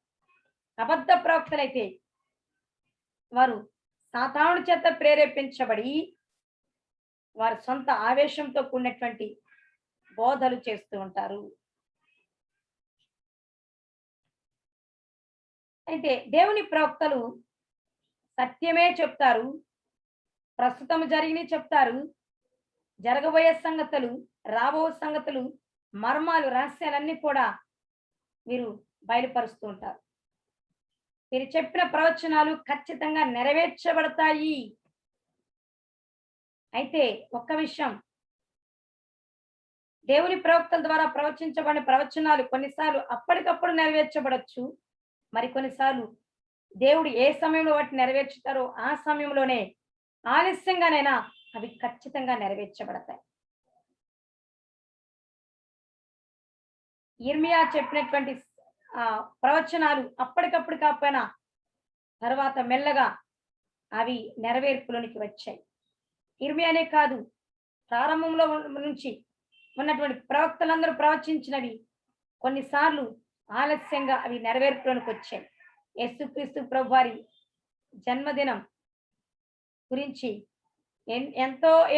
అబద్ధ ప్రవక్తలైతే వారు సాతానుడి చేత ప్రేరేపించబడి వారి సొంత ఆవేశంతో కూడినటువంటి బోధలు చేస్తూ ఉంటారు. అయితే దేవుని ప్రవక్తలు సత్యమే చెప్తారు, ప్రస్తుతం జరిగినవి చెప్తారు, జరగబోయే సంగతులు, రాబో సంగతులు, మర్మాలు, రహస్యాలన్నీ కూడా వీరు బయలుపరుస్తూ ఉంటారు. వీరు చెప్పిన ప్రవచనాలు ఖచ్చితంగా నెరవేర్చబడతాయి. అయితే ఒక్క విషయం, దేవుని ప్రవక్తల ద్వారా ప్రవచించబడిన ప్రవచనాలు కొన్నిసార్లు అప్పటికప్పుడు నెరవేర్చబడొచ్చు. మరి కొన్నిసార్లు దేవుడు ఏ సమయంలో వాటిని నెరవేర్చుతారో ఆ సమయంలోనే ఆలస్యంగానైనా అవి ఖచ్చితంగా నెరవేర్చబడతాయి. ఇర్మియా చెప్పినటువంటి ప్రవచనాలు అప్పటికప్పుడు కాకపోయినా తర్వాత మెల్లగా అవి నెరవేర్పులోనికి వచ్చాయి. ఇర్మియానే కాదు, ప్రారంభంలో నుంచి ఉన్నటువంటి ప్రవక్తలందరూ ప్రవచించినవి కొన్నిసార్లు ఆలస్యంగా అవి నెరవేర్పులోనికి వచ్చాయి. యేసుక్రీస్తు ప్రభువారి జన్మదినం గురించి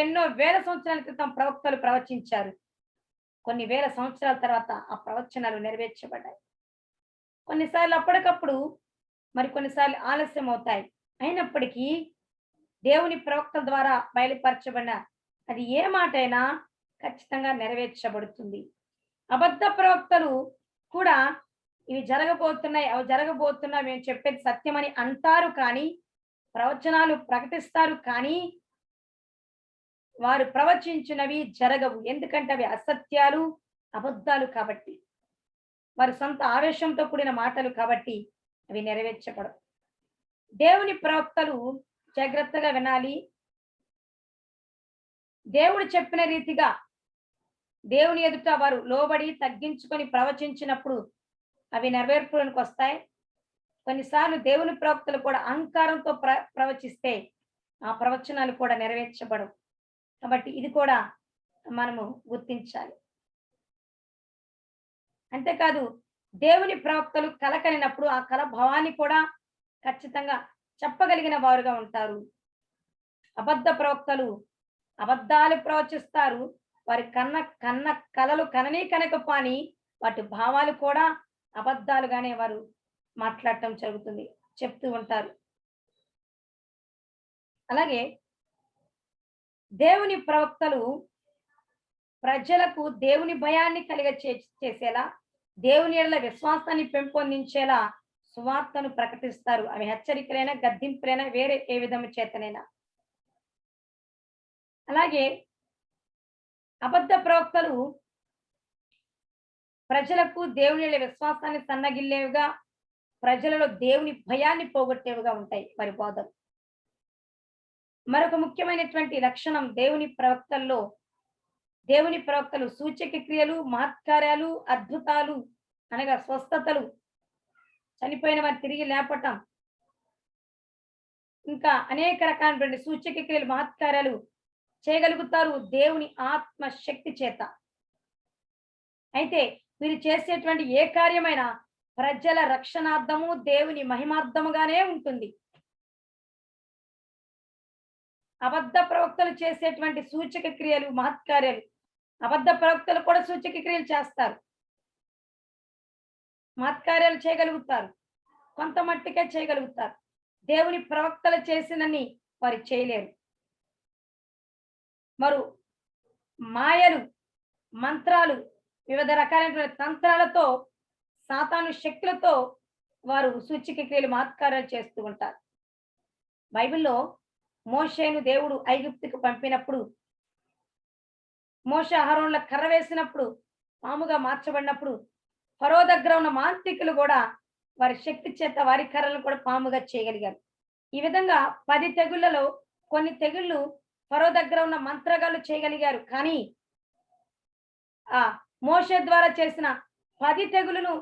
ఎన్నో వేల సంవత్సరాల క్రితం ప్రవక్తలు ప్రవచించారు. కొన్ని వేల సంవత్సరాల తర్వాత ఆ ప్రవచనాలు నెరవేర్చబడ్డాయి. కొన్నిసార్లు అప్పటికప్పుడు, మరి కొన్నిసార్లు ఆలస్యం అవుతాయి. అయినప్పటికీ దేవుని ప్రవక్తల ద్వారా బయలుపరచబడిన అది ఏ మాటైనా ఖచ్చితంగా నెరవేర్చబడుతుంది. అబద్ధ ప్రవక్తలు కూడా ఇవి జరగబోతున్నాయి, అవి జరగబోతున్నాయి, మేము చెప్పేది సత్యమని అంటారు, కానీ ప్రవచనాలు ప్రకటిస్తారు, కానీ వారు ప్రవచించినవి జరగవు. ఎందుకంటే అవి అసత్యాలు, అబద్ధాలు కాబట్టి, వారి సొంత ఆవేశంతో కూడిన మాటలు కాబట్టి అవి నెరవేర్చబడవు. దేవుని ప్రవక్తలు జాగ్రత్తగా వినాలి. దేవుడు చెప్పిన రీతిగా దేవుని ఎదుట వారు లోబడి తగ్గించుకొని ప్రవచించినప్పుడు అవి నెరవేర్పులోనికి వస్తాయి. కొన్నిసార్లు దేవుని ప్రవక్తలు కూడా అహంకారంతో ప్రవచిస్తే ఆ ప్రవచనాలు కూడా నెరవేర్చబడవు. కాబట్టి ఇది కూడా మనము గుర్తించాలి. అంతేకాదు, దేవుని ప్రవక్తలు కల కనినప్పుడు ఆ కల భావాన్ని కూడా ఖచ్చితంగా చెప్పగలిగిన వారుగా ఉంటారు. అబద్ధ ప్రవక్తలు అబద్ధాలు ప్రవచిస్తారు. వారి కన్న కలలు కనకపోని వాటి భావాలు కూడా అబద్ధాలుగానే వారు మాట్లాడటం జరుగుతుంది, చెప్తూ ఉంటారు. అలాగే దేవుని ప్రవక్తలు ప్రజలకు దేవుని భయాన్ని చేసేలా, దేవుని ఎడల విశ్వాసాన్ని పెంపొందించేలా సువార్తను ప్రకటిస్తారు. అవి హెచ్చరికలైనా, గద్దింపులైనా, వేరే ఏ విధము చేతనైనా. అలాగే అబద్ధ ప్రవక్తలు ప్రజలకు దేవుని ఎడల విశ్వాసాన్ని సన్నగిల్లేవిగా, ప్రజలలో దేవుని భయాన్ని పోగొట్టేవిగా ఉంటాయి వారి బోధలు. మరొక ముఖ్యమైనటువంటి లక్షణం దేవుని ప్రవక్తలు సూచక క్రియలు, మహత్కార్యాలు, అద్భుతాలు అనగా స్వస్థతలు, చనిపోయిన వారు తిరిగి లేపటం, ఇంకా అనేక రకాలైనటువంటి సూచక క్రియలు, మహత్కార్యాలు చేయగలుగుతారు దేవుని ఆత్మ శక్తి చేత. అయితే వీరు చేసేటువంటి ఏ కార్యమైనా ప్రజల రక్షణార్థము, దేవుని మహిమార్థముగానే ఉంటుంది. అబద్ధ ప్రవక్తలు చేసేటువంటి సూచక క్రియలు, మహత్కార్యాలు, అబద్ధ ప్రవక్తలు కూడా సూచక క్రియలు చేస్తారు, మహత్కార్యాలు చేయగలుగుతారు, కొంత మట్టికే చేయగలుగుతారు. దేవుని ప్రవక్తలు చేసినన్ని వారు చేయలేరు. మాయలు, మంత్రాలు, వివిధ రకాలైనటువంటి తంత్రాలతో, సాతాను శక్తులతో వారు సూచక క్రియలు, మహత్కార్యాలు చేస్తూ ఉంటారు. బైబిల్లో మోషేను దేవుడు ఐగుప్తుకు పంపినప్పుడు మోషే అహరోనుల కర్ర వేసినప్పుడు పాముగా మార్చబడినప్పుడు ఫరో దగ్గర ఉన్న మాంత్రికులు కూడా వారి శక్తి చేత వారి కర్రలను కూడా పాముగా చేయగలిగారు. ఈ విధంగా 10 తెగుళ్లలో కొన్ని తెగుళ్ళు ఫరో దగ్గర ఉన్న మంత్రగాళ్ళు చేయగలిగారు. కానీ ఆ మోషే ద్వారా చేసిన 10 తెగులును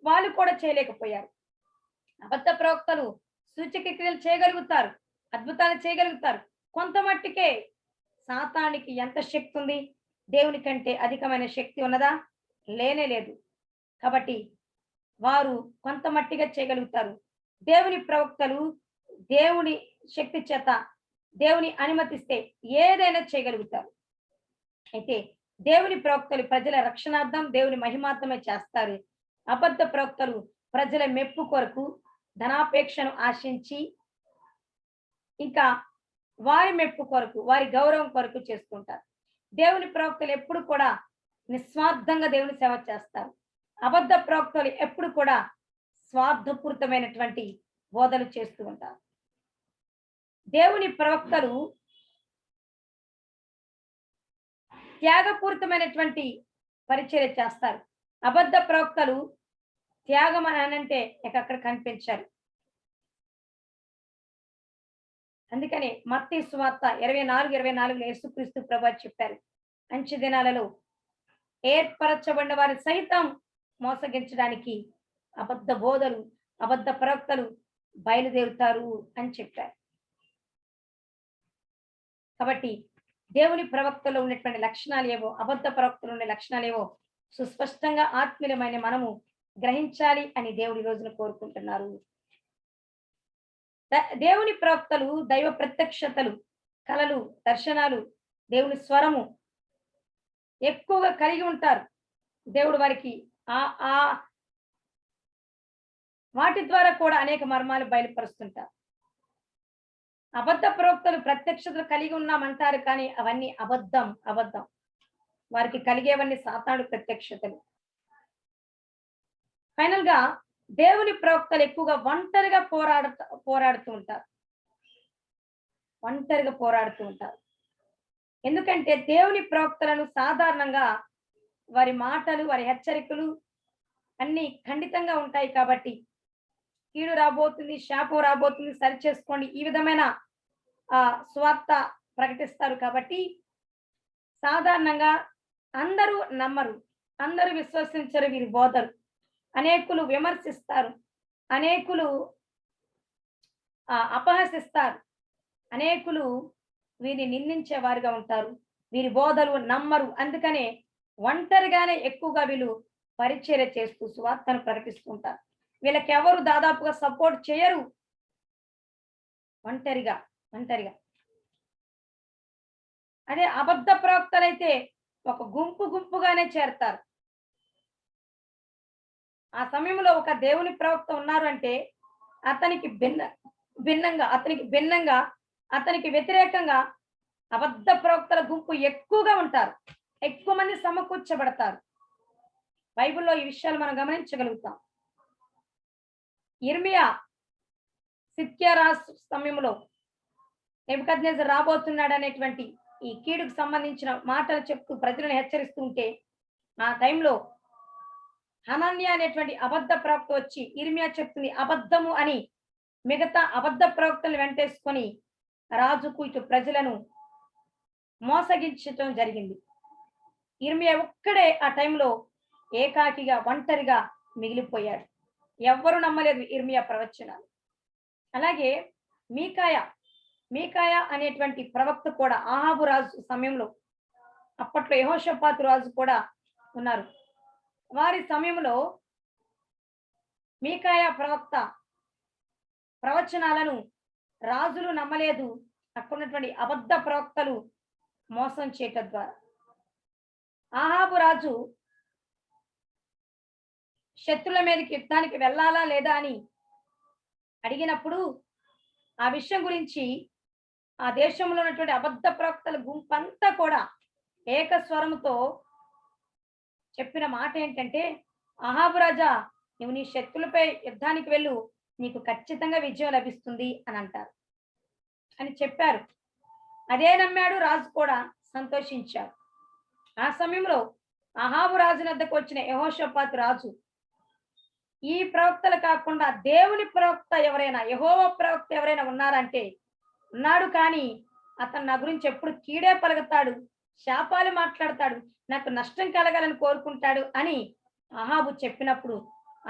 వాళ్ళు కూడా చేయలేకపోయారు. అబద్ధ ప్రవక్తలు సూచక క్రియలు చేయగలుగుతారు, అద్భుతాలు చేయగలుగుతారు. కొంత మట్టికే. సాతానికి ఎంత శక్తి ఉంది? దేవుని కంటే అధికమైన శక్తి ఉన్నదా? లేనే లేదు. కాబట్టి వారు కొంత మట్టిగా చేయగలుగుతారు. దేవుని ప్రవక్తలు దేవుని శక్తి చేత దేవుని అనుమతిస్తే ఏదైనా చేయగలుగుతారు. అయితే దేవుని ప్రవక్తలు ప్రజల రక్షణార్థం దేవుని మహిమార్థమే చేస్తారు. అబద్ధ ప్రవక్తలు ప్రజల మెప్పు కొరకు ధనాపేక్షను ఆశించి ఇంకా వారి మెప్పు కొరకు వారి గౌరవం కొరకు చేసుకుంటారు. దేవుని ప్రవక్తలు ఎప్పుడు కూడా నిస్వార్థంగా దేవుని సేవ చేస్తారు. అబద్ధ ప్రవక్తలు ఎప్పుడు కూడా స్వార్థపూరితమైనటువంటి బోధలు చేస్తూ ఉంటారు. దేవుని ప్రవక్తలు త్యాగపూరితమైనటువంటి పరిచర్య చేస్తారు. అబద్ధ ప్రవక్తలు త్యాగం అని అనంటే ఎక్కడ కనిపించారు. అందుకని మత్తయి సువార్త 24:24 యేసుక్రీస్తు ప్రభువు చెప్పారు, అంచె దినాలలో ఏర్పరచబడిన వారి సైతం మోసగించడానికి అబద్ధ బోధలు, అబద్ధ ప్రవక్తలు బయలుదేరుతారు అని చెప్పారు. కాబట్టి దేవుని ప్రవక్తలో ఉన్నటువంటి లక్షణాలు ఏవో, అబద్ధ ప్రవక్తలు ఉండే లక్షణాలు ఏవో సుస్పష్టంగా ఆత్మీయమైన మనము గ్రహించాలి అని దేవుడి రోజున కోరుకుంటున్నారు. దేవుని ప్రవక్తలు దైవ ప్రత్యక్షతలు, కలలు, దర్శనాలు, దేవుని స్వరము ఎక్కువగా కలిగి ఉంటారు. దేవుడు వారికి ఆ ఆ వాటి ద్వారా కూడా అనేక మర్మాలు బయలుపరుస్తుంటారు. అబద్ధ ప్రవక్తలు ప్రత్యక్షతలు కలిగి ఉన్నామంటారు, కానీ అవన్నీ అబద్ధం. వారికి కలిగేవన్నీ సాతాను ప్రత్యక్షతలు. ఫైనల్ గా దేవుని ప్రవక్తలు ఎక్కువగా ఒంటరిగా పోరాడుతూ ఉంటారు. ఎందుకంటే దేవుని ప్రవక్తలను సాధారణంగా వారి మాటలు, వారి హెచ్చరికలు అన్ని ఖండితంగా ఉంటాయి. కాబట్టి కీడు రాబోతుంది, శాపం రాబోతుంది, సరి చేసుకోండి, ఈ విధమైన స్వార్థ ప్రకటిస్తారు. కాబట్టి సాధారణంగా అందరూ నమ్మరు, అందరూ విశ్వసించరు వీరి బోధలు. అనేకులు విమర్శిస్తారు, అనేకులు అపహసిస్తారు, అనేకులు వీరిని నిందించే వారిగా ఉంటారు. వీరి బోధలు నమ్మరు. అందుకనే ఒంటరిగానే ఎక్కువగా వీళ్ళు పరిచర్య చేస్తూ సువార్తను ప్రకటిస్తూ ఉంటారు. వీళ్ళకి ఎవరు దాదాపుగా సపోర్ట్ చేయరు. ఒంటరిగా. అదే అబద్ధ ప్రవక్తలైతే ఒక గుంపుగానే చేరతారు. ఆ సమయంలో ఒక దేవుని ప్రవక్త ఉన్నారు అంటే అతనికి భిన్నంగా అతనికి వ్యతిరేకంగా అబద్ధ ప్రవక్తల గుంపు ఎక్కువగా ఉంటారు. ఎక్కువ మంది సమకూర్చబడతారు. బైబిల్లో ఈ విషయాలు మనం గమనించగలుగుతాం. యిర్మీయా సిద్కియా రాజు సమయంలో నెబుకద్నెజర్ రాబోతున్నాడు అనేటువంటి ఈ కీడుకు సంబంధించిన మాటలు చెప్తూ ప్రజలను హెచ్చరిస్తూ ఉంటే ఆ టైంలో హనన్యా అనేటువంటి అబద్ధ ప్రవక్త వచ్చి యిర్మీయా చెప్తుంది అబద్ధము అని మిగతా అబద్ధ ప్రవక్తలను వెంటేసుకొని రాజుకు ఇటు ప్రజలను మోసగించటం జరిగింది. యిర్మీయా ఒక్కడే ఆ టైంలో ఏకాకిగా ఒంటరిగా మిగిలిపోయాడు. ఎవ్వరూ నమ్మలేదు యిర్మీయా ప్రవచనాలు. అలాగే మీకాయా అనేటువంటి ప్రవక్త కూడా ఆహాబు రాజు సమయంలో, అప్పట్లో యెహోషాపాతు రాజు కూడా ఉన్నారు. వారి సమయంలో మీకాయా ప్రవక్త ప్రవచనాలను రాజులు నమ్మలేదు. అక్కడున్నటువంటి అబద్ధ ప్రవక్తలు మోసం చేయటం ద్వారా ఆహాబు రాజు శత్రుల మీదకి యుద్ధానికి వెళ్ళాలా లేదా అని అడిగినప్పుడు ఆ విషయం గురించి ఆ దేశంలో ఉన్నటువంటి అబద్ధ ప్రవక్తల గుంపంతా కూడా ఏకస్వరముతో చెప్పిన మాట ఏంటంటే, అహాబు రాజా, నువ్వు నీ శత్రులపై యుద్ధానికి వెళ్ళు, నీకు ఖచ్చితంగా విజయం లభిస్తుంది అని అంటారు అని చెప్పారు. అదే నమ్మాడు రాజు కూడా సంతోషించాడు. ఆ సమయంలో అహాబు రాజు వద్దకు వచ్చిన యెహోషాపాతు రాజు, ఈ ప్రవక్తలు కాకుండా దేవుని ప్రవక్త ఎవరైనా, యెహోవా ప్రవక్త ఎవరైనా ఉన్నారంటే ఉన్నాడు, కానీ అతను నా గురించి ఎప్పుడు కీడే పలుకుతాడు, శాపాలు మాట్లాడతాడు, నాకు నష్టం కలగాలని కోరుకుంటాడు అని అహాబు చెప్పినప్పుడు,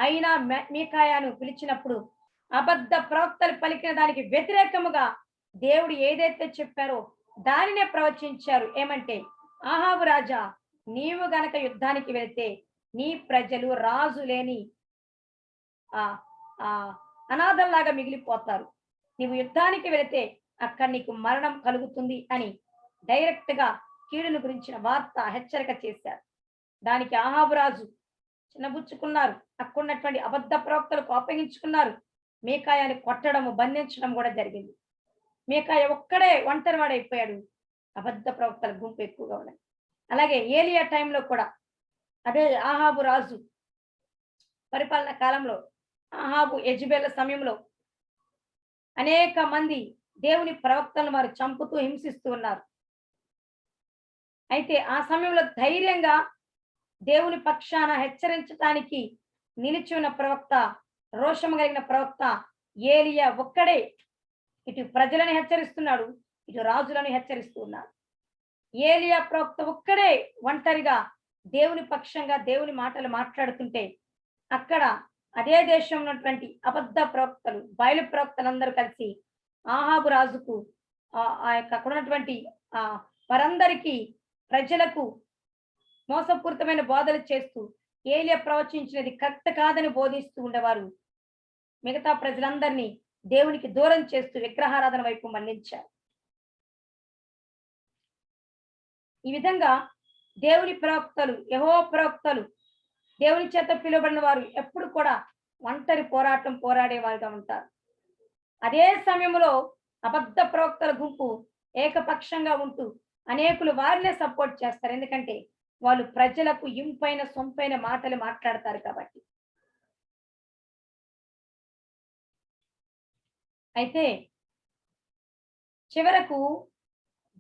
అయినా మీకాయాను పిలిచినప్పుడు అబద్ధ ప్రవక్తలు పలికిన దానికి వ్యతిరేకముగా దేవుడు ఏదైతే చెప్పారో దానినే ప్రవచించారు. ఏమంటే, అహాబు రాజా, నీవు గనక యుద్ధానికి వెళ్తే నీ ప్రజలు రాజు లేని ఆ ఆ అనాథల్లాగా మిగిలిపోతారు. నీవు యుద్ధానికి వెళితే అక్కడ నీకు మరణం కలుగుతుంది అని డైరెక్ట్ గా కీడును గురించిన వార్త హెచ్చరిక చేశారు. దానికి అహాబు రాజు చిన్నబుచ్చుకున్నారు. అక్కడున్నటువంటి అబద్ధ ప్రవక్తలు కోపగించుకున్నారు. మీకాయాని కొట్టడము, బంధించడం కూడా జరిగింది. మీకాయ ఒక్కడే ఒంటరి వాడైపోయాడు. అబద్ధ ప్రవక్తల గుంపు ఎక్కువగా ఉన్నది. అలాగే ఏలియా టైంలో కూడా అదే అహాబు రాజు పరిపాలన కాలంలో, అహాబు యెజెబెల్ సమయంలో అనేక మంది దేవుని ప్రవక్తలను వారు చంపుతూ హింసిస్తూ ఉన్నారు. అయితే ఆ సమయంలో ధైర్యంగా దేవుని పక్షాన హెచ్చరించటానికి నిలిచి ఉన్న ప్రవక్త, రోషము కలిగిన ప్రవక్త ఏలియా ఒక్కడే ఇటు ప్రజలను హెచ్చరిస్తున్నాడు, ఇటు రాజులను హెచ్చరిస్తూ ఉన్నాడు. ఏలియా ప్రవక్త ఒక్కడే ఒంటరిగా దేవుని పక్షంగా దేవుని మాటలు మాట్లాడుతుంటే, అక్కడ అదే దేశంలో ఉన్నటువంటి అబద్ధ ప్రవక్తలు, బయలు ప్రవక్తలందరూ కలిసి ఆహాబు రాజుకు ఆ యొక్క అక్కడ ఉన్నటువంటి ఆ వారందరికీ, ప్రజలకు మోసపూరితమైన బోధలు చేస్తూ ఏలియా ప్రవచించినది కరెక్ట్ కాదని బోధిస్తూ ఉండేవారు. మిగతా ప్రజలందరినీ దేవునికి దూరం చేస్తూ విగ్రహారాధన వైపు మళ్లించారు. ఈ విధంగా దేవుని ప్రవక్తలు, యెహోవా ప్రవక్తలు, దేవుని చేత పిలువబడిన వారు ఎప్పుడు కూడా ఒంటరి పోరాటం పోరాడేవారుగా ఉంటారు. అదే సమయంలో అబద్ధ ప్రవక్తల గుంపు ఏకపక్షంగా ఉంటూ అనేకులు వారినే సపోర్ట్ చేస్తారు. ఎందుకంటే వాళ్ళు ప్రజలకు ఇంపైన సొంపైన మాటలు మాట్లాడతారు కాబట్టి. అయితే చివరకు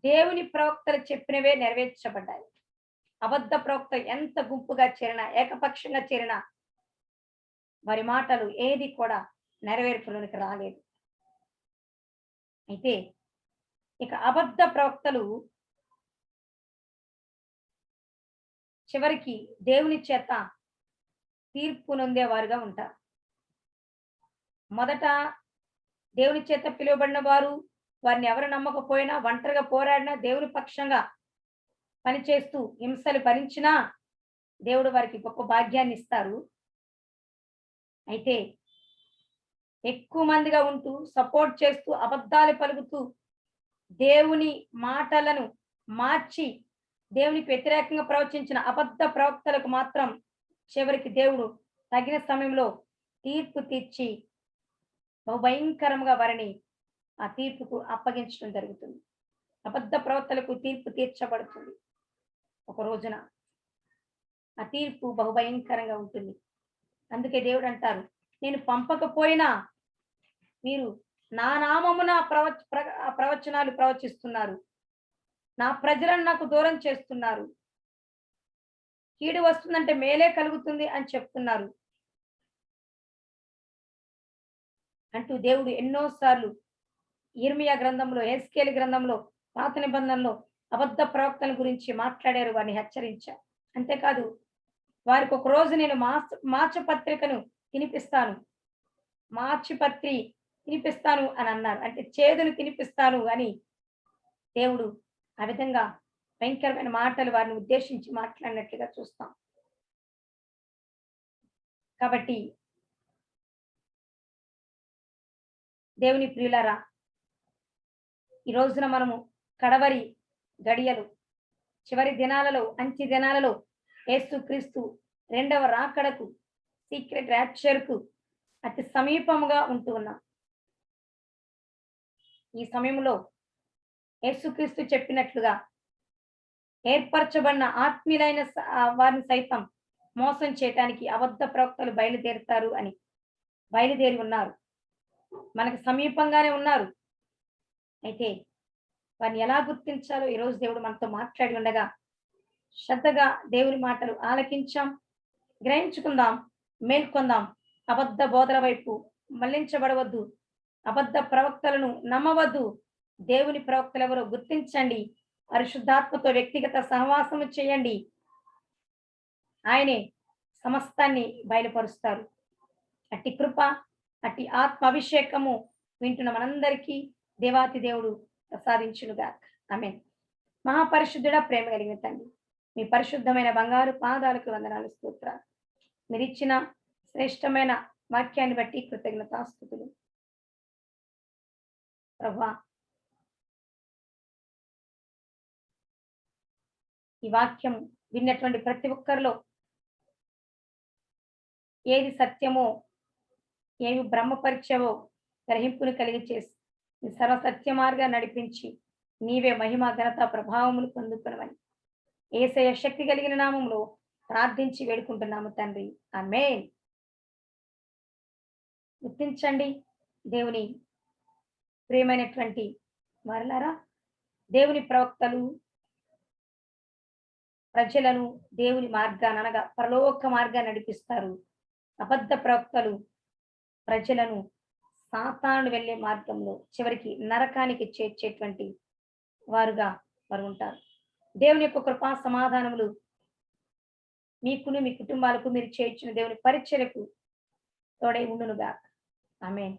దేవుని ప్రవక్తలు చెప్పినవే నెరవేర్చబడ్డాయి. అబద్ధ ప్రవక్త ఎంత గుంపుగా చేరినా, ఏకపక్షంగా చేరినా వారి మాటలు ఏది కూడా నెరవేర్పులోనికి రాలేదు. అయితే ఇక అబద్ధ ప్రవక్తలు చివరికి దేవుని చేత తీర్పు నొందేవారుగా ఉంటారు. మొదట దేవుని చేత పిలువబడిన వారు, వారిని ఎవరు నమ్మకపోయినా, ఒంటరిగా పోరాడినా, దేవుని పక్షంగా పనిచేస్తూ హింసలు భరించినా దేవుడు వారికి గొప్ప భాగ్యాన్ని ఇస్తారు. అయితే ఎక్కువ మందిగా ఉంటూ సపోర్ట్ చేస్తూ అబద్ధాలు పలుకుతూ దేవుని మాటలను మార్చి దేవునికి వ్యతిరేకంగా ప్రవచించిన అబద్ధ ప్రవక్తలకు మాత్రం చివరికి దేవుడు తగిన సమయంలో తీర్పు తీర్చి బహుభయంకరంగా వారిని ఆ తీర్పుకు అప్పగించడం జరుగుతుంది. అబద్ధ ప్రవక్తలకు తీర్పు తీర్చబడుతుంది. ఒక రోజున ఆ తీర్పు బహుభయంకరంగా ఉంటుంది. అందుకే దేవుడు అంటారు, నేను పంపకపోయినా మీరు నా నామమున ప్రవచనాలు ప్రవచిస్తున్నారు, నా ప్రజలను నాకు దూరం చేస్తున్నారు, కీడు వస్తుందంటే మేలే కలుగుతుంది అని చెప్తున్నారు అంటూ దేవుడు ఎన్నోసార్లు యిర్మీయా గ్రంథంలో, హెస్కేలు గ్రంథంలో, పాత నిబంధనలో అబద్ధ ప్రవక్తల గురించి మాట్లాడారు, వారిని హెచ్చరించారు. అంతేకాదు వారికి ఒక రోజు నేను మాచపత్రికను తినిపిస్తాను, మార్చిపత్రి తినిపిస్తాను అని అన్నారు. అంటే చేదును తినిపిస్తాను అని దేవుడు ఆ విధంగా భయంకరమైన మాటలు వారిని ఉద్దేశించి మాట్లాడినట్లుగా చూస్తాం. కాబట్టి దేవుని ప్రియులారా, ఈ రోజున మనము కడవరి గడియలు, చివరి దినాలలో, అంత్య దినాలలో యేసుక్రీస్తు రెండవ రాకడకు, సీక్రెట్ ర్యాప్చర్కు అతి సమీపముగా ఉంటూ ఉన్నాం. ఈ సమయంలో యేసుక్రీస్తు చెప్పినట్లుగా ఏర్పరచబడిన ఆత్మీయులైన వారిని సైతం మోసం చేయటానికి అబద్ధ ప్రవక్తలు బయలుదేరుతారు అని బయలుదేరి ఉన్నారు. మనకు సమీపంగానే ఉన్నారు. అయితే వారిని ఎలా గుర్తించాలో ఈరోజు దేవుడు మనతో మాట్లాడి ఉండగా శ్రద్ధగా దేవుని మాటలు ఆలకించాం, గ్రహించుకుందాం, మేల్కొందాం. అబద్ధ బోధల వైపు మళ్లించబడవద్దు. అబద్ధ ప్రవక్తలను నమ్మవద్దు. దేవుని ప్రవక్తలు ఎవరో గుర్తించండి. పరిశుద్ధాత్మతో వ్యక్తిగత సహవాసము చేయండి. ఆయనే సమస్తాన్ని బయలుపరుస్తారు. అట్టి కృప, అట్టి ఆత్మ అభిషేకము వింటున్న మనందరికీ దేవాతి దేవుడు ప్రసాదించునుగాక. ఆమేన్. మహాపరిశుద్ధుడ, ప్రేమ కలిగిన తండ్రి, మీ పరిశుద్ధమైన బంగారు పాదాలకు వందనాలు, స్తోత్రాలు. మీరిచ్చిన శ్రేష్టమైన వాక్యాన్ని బట్టి కృతజ్ఞతాస్తుతులు. ప్రభువా, ఈ వాక్యం విన్నటువంటి ప్రతి ఒక్కరిలో ఏది సత్యమో, ఏవి బ్రహ్మపరిచవో గ్రహింపును కలిగి చేసి నీ సర్వసత్య మార్గాన్ని నడిపించి నీవే మహిమ ఘనత ప్రభావములు పొందుకునమని యేసయ్య శక్తి కలిగిన నామములో ప్రార్థించి వేడుకుంటున్నాము తండ్రి. ఆమేన్. గుర్తించండి దేవుని ప్రియమైనటువంటి వారలారా, దేవుని ప్రవక్తలు ప్రజలను దేవుని మార్గాన్ని అనగా పరలోక మార్గాన్ని నడిపిస్తారు. అబద్ధ ప్రవక్తలు ప్రజలను సాతాను వెళ్ళే మార్గంలో చివరికి నరకానికి చేర్చేటువంటి వారుగా వారు ఉంటారు. దేవుని యొక్క కృపా సమాధానములు మీకును మీ కుటుంబాలకు మీరు చేర్చిన దేవుని పరిచర్యకు తోడై ఉండునుగా. ఆమేన్.